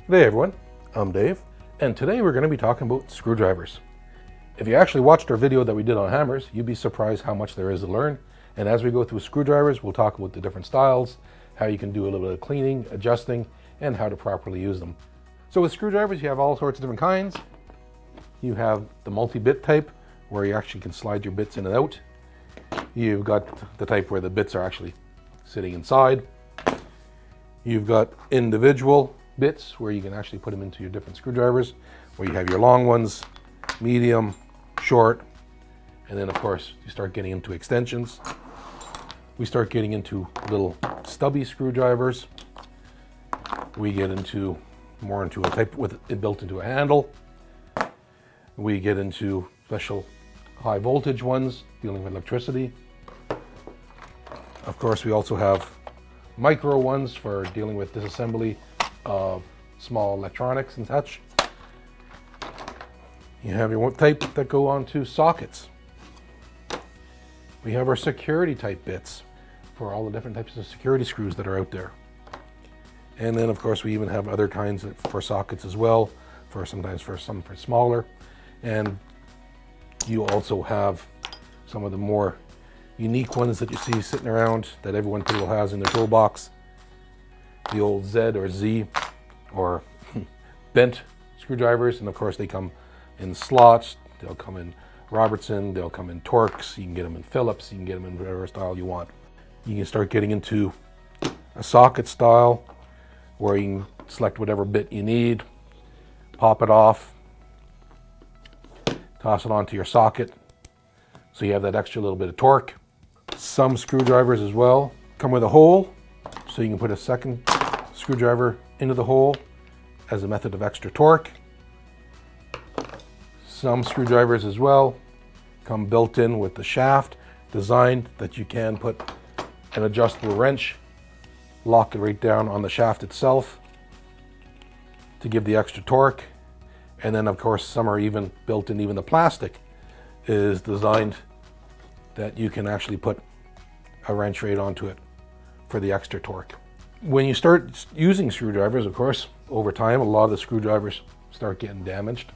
Hey everyone, I'm Dave, and today we're going to be talking about screwdrivers. If you actually watched our video that we did on hammers, you'd be surprised how much there is to learn. And as we go through screwdrivers, we'll talk about the different styles, how you can do a little bit of cleaning, adjusting, and how to properly use them. So with screwdrivers, you have all sorts of different kinds. You have the multi-bit type, where you actually can slide your bits in and out. You've got the type where the bits are actually sitting inside. You've got individual bits where you can actually put them into your different screwdrivers, where you have your long ones, medium, short, and then of course you start getting into extensions. We start getting into little stubby screwdrivers. We get into more into a type with it built into a handle. We get into special high voltage ones dealing with electricity. Of course, we also have micro ones for dealing with disassembly of small electronics and such. You have your type that go onto sockets. We have our security type bits for all the different types of security screws that are out there. And then of course we even have other kinds for sockets as well, sometimes for smaller. And you also have some of the more unique ones that you see sitting around that everyone pretty well has in their toolbox. The old Z or Z or bent screwdrivers, and of course they come in slots, they'll come in Robertson, they'll come in Torx, you can get them in Phillips, you can get them in whatever style you want. You can start getting into a socket style where you can select whatever bit you need, pop it off, toss it onto your socket, so you have that extra little bit of torque. Some screwdrivers as well come with a hole, so you can put a second screwdriver into the hole as a method of extra torque. Some screwdrivers as well come built in with the shaft designed that you can put an adjustable wrench, lock it right down on the shaft itself to give the extra torque. And then of course some are even built in, even the plastic is designed that you can actually put a wrench right onto it for the extra torque. When you start using screwdrivers, of course, over time a lot of the screwdrivers start getting damaged,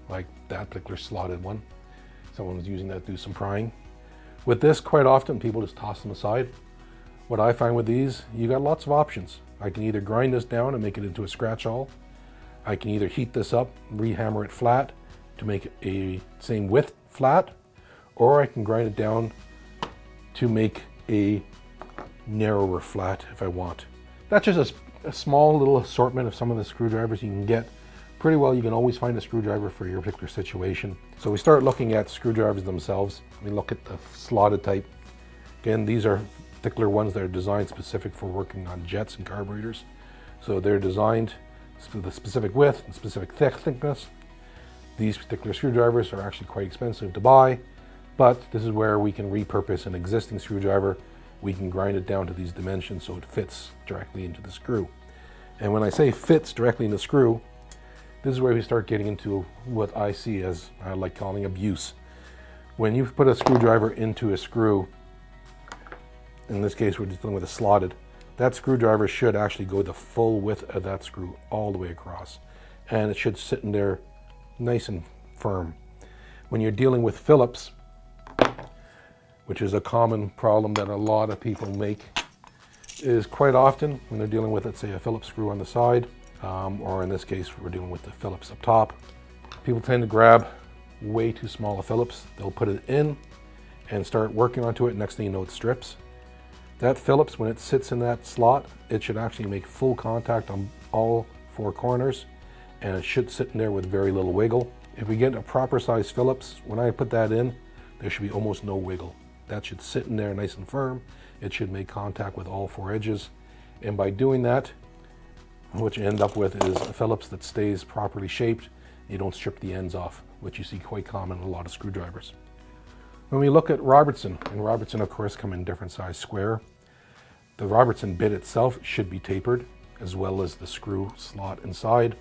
like that particular slotted one. Someone was using that to do some prying. With this, quite often people just toss them aside. What I find with these, you got lots of options. I can either grind this down and make it into a scratch awl. I can either heat this up, rehammer it flat to make it a same width flat, or I can grind it down to make a narrower flat if I want. That's just a small little assortment of some of the screwdrivers you can get. Pretty well you can always find a screwdriver for your particular situation. So we start looking at screwdrivers themselves. We look at the slotted type. Again, these are particular ones that are designed specific for working on jets and carburetors. So they're designed with a specific width and specific thickness. These particular screwdrivers are actually quite expensive to buy, but this is where we can repurpose an existing screwdriver. We can grind it down to these dimensions so it fits directly into the screw. And when I say fits directly in the screw, this is where we start getting into what I see as, I like calling, abuse. When you put a screwdriver into a screw, in this case we're just dealing with a slotted, that screwdriver should actually go the full width of that screw all the way across. And it should sit in there nice and firm. When you're dealing with Phillips, which is a common problem that a lot of people make, is quite often when they're dealing with, let's say, a Phillips screw on the side, or in this case we're dealing with the Phillips up top, people tend to grab way too small a Phillips. They'll put it in and start working onto it. Next thing you know, it strips. That Phillips, when it sits in that slot, it should actually make full contact on all four corners, and it should sit in there with very little wiggle. If we get a proper size Phillips, when I put that in, there should be almost no wiggle. That should sit in there nice and firm. It should make contact with all four edges. And by doing that, what you end up with is a Phillips that stays properly shaped. You don't strip the ends off, which you see quite common in a lot of screwdrivers. When we look at Robertson, and Robertson of course come in different size square, the Robertson bit itself should be tapered, as well as the screw slot inside.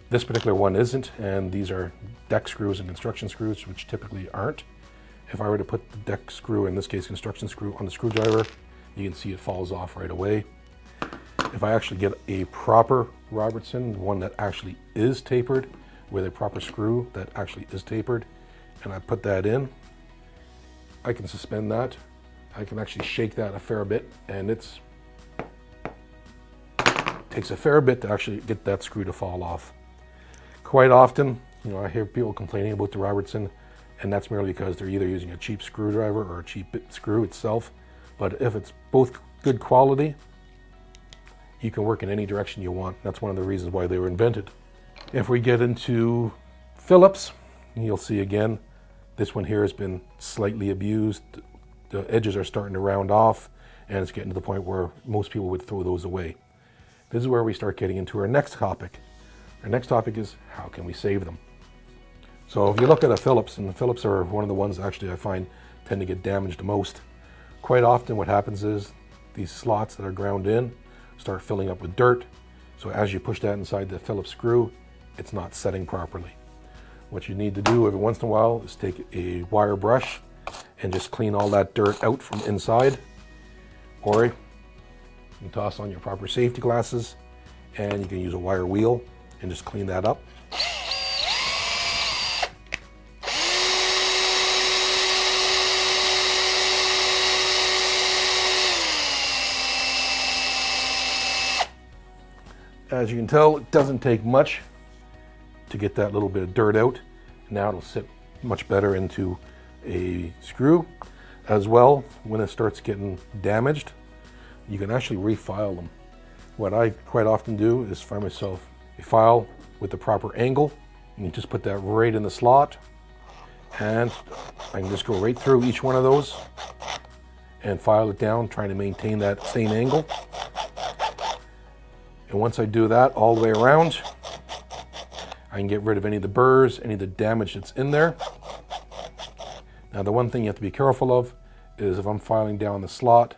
This particular one isn't, and these are deck screws and construction screws, which typically aren't. If I were to put the deck screw, in this case construction screw, on the screwdriver, you can see it falls off right away. If I actually get a proper Robertson, one that actually is tapered, with a proper screw that actually is tapered, and I put that in, I can suspend that. I can actually shake that a fair bit, and it takes a fair bit to actually get that screw to fall off. Quite often, I hear people complaining about the Robertson, and that's merely because they're either using a cheap screwdriver or a cheap screw itself. But if it's both good quality, you can work in any direction you want. That's one of the reasons why they were invented. If we get into Phillips, you'll see again, this one here has been slightly abused. The edges are starting to round off, and it's getting to the point where most people would throw those away. This is where we start getting into our next topic. Our next topic is, how can we save them? So if you look at a Phillips, and the Phillips are one of the ones actually I find tend to get damaged the most. Quite often what happens is these slots that are ground in start filling up with dirt. So as you push that inside the Phillips screw, it's not setting properly. What you need to do every once in a while is take a wire brush and just clean all that dirt out from inside. Or you can toss on your proper safety glasses, and you can use a wire wheel and just clean that up. As you can tell, it doesn't take much to get that little bit of dirt out. Now it'll sit much better into a screw. As well, when it starts getting damaged, you can actually refile them. What I quite often do is find myself a file with the proper angle, and you just put that right in the slot, and I can just go right through each one of those and file it down, trying to maintain that same angle. And once I do that all the way around, I can get rid of any of the burrs, any of the damage that's in there. Now the one thing you have to be careful of is if I'm filing down the slot,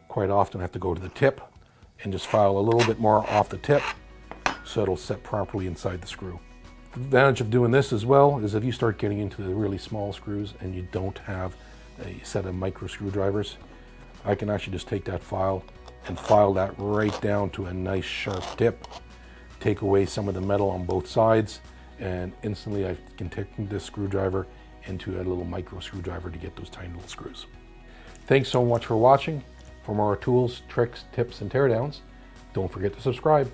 quite often I have to go to the tip and just file a little bit more off the tip so it'll set properly inside the screw. The advantage of doing this as well is if you start getting into the really small screws and you don't have a set of micro screwdrivers, I can actually just take that file and file that right down to a nice sharp tip, take away some of the metal on both sides, and instantly I can take this screwdriver into a little micro screwdriver to get those tiny little screws. Thanks so much for watching. For more tools, tricks, tips, and teardowns, don't forget to subscribe.